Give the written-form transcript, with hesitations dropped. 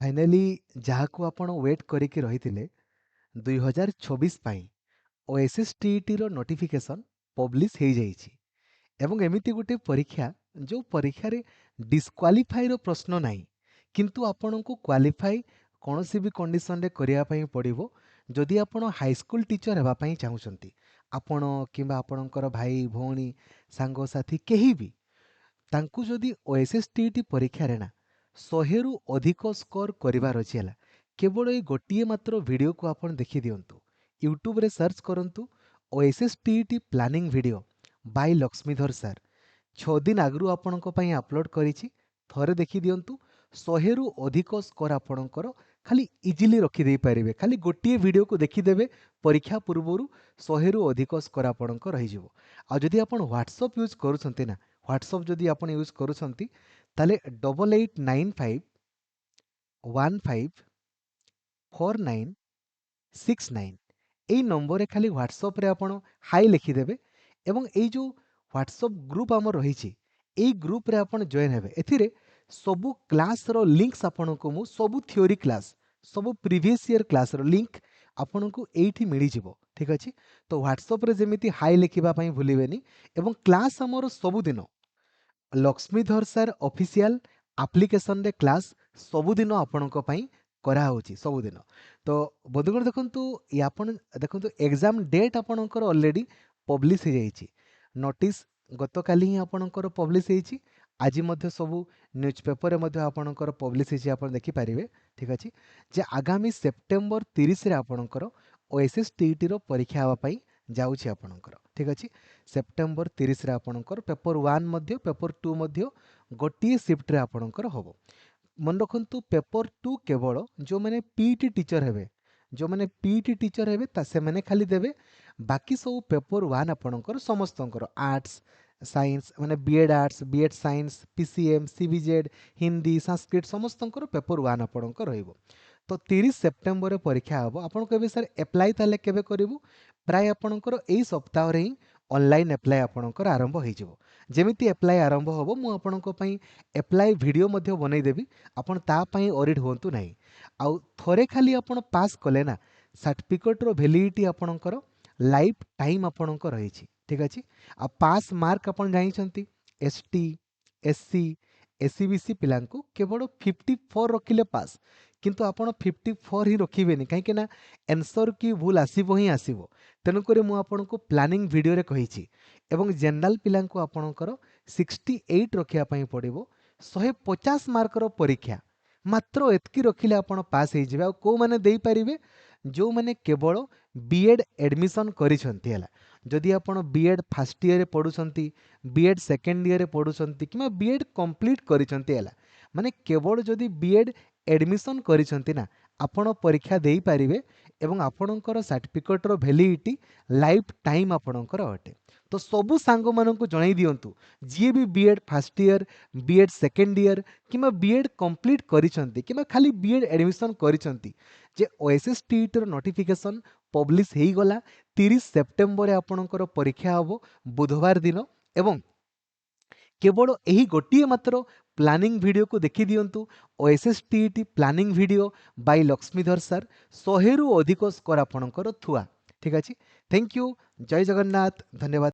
Finally जहाँ को आपण वेट करिके रहिथिले 2024 ପାଇଁ ओएसएस टीईटी रो नोटिफिकेशन पब्लिश हो जाइछि एवं एमिति गोटे परीक्षा जो परीक्षा रे डिस्क्वालिफाई रो प्रश्न नाही किंतु आपनको क्वालिफाई कौनसी भी कंडीशन रे करिया पई पड़िबो जदि आपण हाई स्कूल टीचर हेबा पई चाहुचंती आपण किबा आपणकर भाई भौणी सांगो साथी केही भी तांकु जदि ओएसएस टीईटी परीक्षा रे ना 100 रु अधिक स्कोर करिवार अछि हला केवल ए गोटिए मात्र वीडियो को आपण देखि दियंतु यूट्यूब रे सर्च करंतु OSS TET planning video by Laxmidhar sir 6 दिन आगु आपणक पई अपलोड करिछि थरे देखि दियंतु 100 रु अधिक स्कोर आपणकर खाली इजीली रखि देई परिबे खाली गोटिए वीडियो को देखि देबे परीक्षा पूर्वरु 100 रु अधिक स्कोर आपणक रहि जिवो आ जदि आपण व्हाट्सएप यूज करूछंती ना व्हाट्सएप जदि आपण यूज करूछंती ताले 8895154969 এই নম্বরে খালি হোয়াটসঅ্যাপ রে আপন হাই লিখিদেবে এবং এই যে হোয়াটসঅ্যাপ গ্রুপ আমার রয়েছে এই গ্রুপ রে আপন জয়েন হেবে এথিরে সবু ক্লাস র লিঙ্কস আপনকু মু সবু থিওরি ক্লাস সবু প্রিভিয়াস ইয়ার ক্লাস র লিঙ্ক আপনকু এইଠି মিଳିଯିବ ঠিক ଅଛି তো হোয়াটসঅ্যাপ রে যেମିତି হাই লিখিবা ପାଇଁ ভুলিবেନି এবং ক্লাস ଆମର ସବୁଦିନ लक्ष्मीधर सर ऑफिशियल एप्लिकेशन रे क्लास सबुदिन आपणक पई करा होची सबुदिन तो बंधुगण देखंतु यापन देखंतु एग्जाम डेट आपणकर ऑलरेडी पब्लिश हो जाइछि नोटिस गतकाली ही आपणकर पब्लिश होइछि आज मध्य सबु न्यूज पेपर रे मध्य आपणकर पब्लिश होइछि आपण देखि परिबे ठीक अछि जे आगामी सेप्टेम्बर 30 रे आपणकर ओएसएस टीईटी रो परीक्षा हवा पई जाउछि आपणकर ठीक अछि सेप्टेम्बर 30 रे आपणकर पेपर 1 मध्य पेपर 2 मध्य गोटिए शिफ्ट रे आपणकर होबो मन रखंतु पेपर 2 केवल जो माने पीटी टीचर हेबे जो माने पीटी टीचर हेबे ता से माने खाली देबे बाकी सब पेपर 1 आपणकर समस्तंकर आर्ट्स साइंस माने BEd arts BEd science PCM CBZ Hindi Sanskrit समस्तंकर पेपर 1 आपणकर रहइबो तो 30 सेप्टेम्बर परीक्षा हबो आपण कहबे सर अप्लाई ताले केबे करिवु प्राय आपणकर एई सप्ताह रे ही ऑनलाइन अप्लाई आपणकर आरंभ होई जिवो जेमिति अप्लाई आरंभ होबो मु आपणक पई अप्लाई वीडियो मध्ये बनै देबी आपण ता पई ओरिड होंतु नाही आउ थोरे खाली आपण पास कले ना सर्टिफिकेट रो वैलिडिटी आपणकर लाइफ टाइम आपणकर रहिछि ठीक अछि आ पास मार्क आपण जानि छंती एसटी एससी एससीबीसी पिलांकु केवल 54 रखिले पास किंतु आपण 54 ही रखिबेनी काहे कि ना आंसर की भूल आसीबो ही आसीबो तेनु करे मु आपनको प्लानिंग वीडियो रे कहिछि एवं जनरल पिलांकु आपणकर 68 रखिया पई पड़िबो 150 मार्क रो परीक्षा मात्र एतकी रखिले आपण पास हे जिबे आ को माने देई परिबे जो माने केवल बीएड एडमिशन करिसंती हला जदि आपण बीएड फर्स्ट ईयर रे पढुसंती बीएड सेकंड ईयर रे पढुसंती किमा बीएड कंप्लीट करिसंती हला माने केवल जदि बीएड एडमिशन करिसंती ना आपण परीक्षा देई पारिबे एवं आपणकर सर्टिफिकेट रो वैलिडिटी लाइफ टाइम आपणकर अटे तो सबु सांग माननकु जणाई दियंतु जे भी BEd first year BEd second year किमा बीएड कंप्लीट करिसंती किमा खाली बीएड एडमिशन करिसंती जे ओएसएस टीईटी रो नोटिफिकेशन पब्लिश हेई गला 30 सेप्टेम्बर रे आपणकर परीक्षा हबो बुधवार दिन एवं केवल यही गोटे मात्र प्लानिंग वीडियो को देखि दियंतु OSS TET planning video by Laxmidhar sir 100 रु अधिक स्कोर आपणकर थुआ ठीक अछि थैंक यू जय जगन्नाथ धन्यवाद।